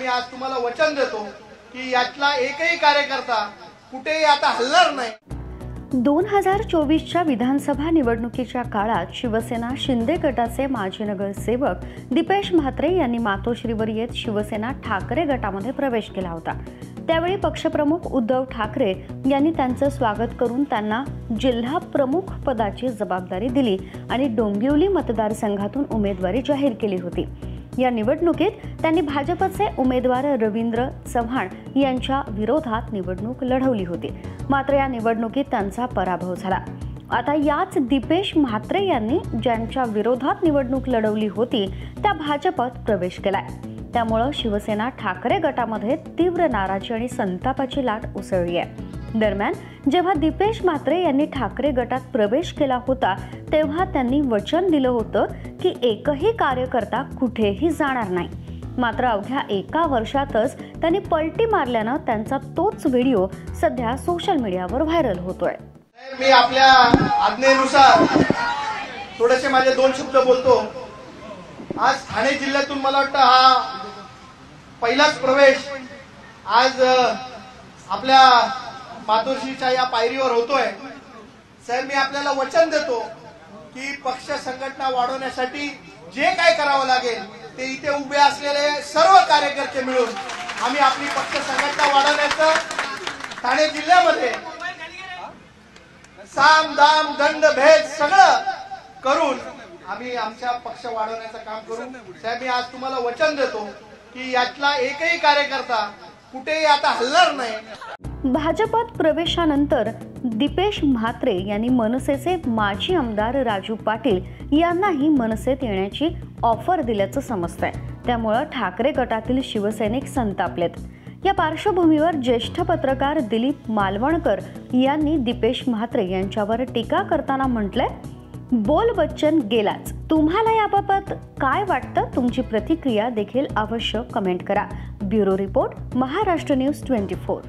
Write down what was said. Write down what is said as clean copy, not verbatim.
मी आज तुम्हाला वचन देतो की यातला एकही कार्यकर्ता कुठेही आता हलणार नाही। 2024च्या विधानसभा निवडणुकीच्या काळात शिवसेना शिंदे गटाचे माजी नगरसेवक दीपेश म्हात्रे यांनी मातोश्रीवर येत शिवसेना ठाकरे गटामध्ये प्रवेश केला होता। त्यावेळी पक्षप्रमुख उद्धव ठाकरे यांनी त्यांचं स्वागत करून त्यांना जिल्हा प्रमुख पदाची जबाबदारी दिली आणि डोंबिवली मतदारसंघातून उमेदवारी जाहीर केली होती। या निवडणुकीत त्यांनी भाजपचे उमेदवार रवींद्र चव्हाण यांच्या विरोधात निवडणूक लढवली होती, मात्र या निवडणुकीत त्यांचा पराभव झाला। आता याच दीपेश म्हात्रे यांनी ज्यांच्या विरोधात निवडणूक लढवली होती त्या भाजपात प्रवेश केलाय। त्यामुळे शिवसेना ठाकरे गटामध्ये तीव्र नाराजी आणि संतापाची लाट उसळली आहे। दरम्यान जेव्हा दीपेश म्हात्रे यांनी ठाकरे गटात प्रवेश केला होता तेव्हा त्यांनी वचन दिलं होतं की एकही कार्यकर्ता कुठेही जाणार नाही, मात्र अवघ्या एका वर्षातच त्यांनी पलटी मारल्यानं त्यांचा तोच व्हिडिओ सध्या सोशल मीडियावर व्हायरल होतोय। मी आपल्या आज्ञेनुसार थोडेसे माझे दोन शब्द बोलतो। आज ठाणे जिल्ह्यातून मला वाटतं हा पहिलाच प्रवेश आज आपल्या मातोश्रीच्या या पायरीवर होतोय। साहेब, मी आपल्याला वचन देतो की पक्ष संघटना वाढवण्यासाठी जे काय करावं लागेल ते इथे उभे असलेले सर्व कार्यकर्ते मिळून आम्ही आपली पक्ष संघटना वाढवण्याचं ठाणे जिल्ह्यामध्ये साम दाम दंड भेद सगळं करून आम्ही आमचा पक्ष वाढवण्याचं काम करू। साहेब, मी आज तुम्हाला वचन देतो की यातला एकही कार्यकर्ता कुठेही आता हलणार नाही। भाजपात प्रवेशानंतर दीपेश म्हात्रे यांनी मनसेचे माजी आमदार राजू पाटील यांनाही मनसेत येण्याची ऑफर दिल्याचं समजतंय। त्यामुळे ठाकरे गटातील शिवसैनिक संतापलेत। या पार्श्वभूमीवर ज्येष्ठ पत्रकार दिलीप मालवणकर यांनी दीपेश म्हात्रे यांच्यावर टीका करताना म्हटलंय, बोल बच्चन गेलाच। तुम्हाला याबाबत काय वाटतं? तुमची प्रतिक्रिया देखील अवश्य कमेंट करा। Bureau report, Maharashtra news 24।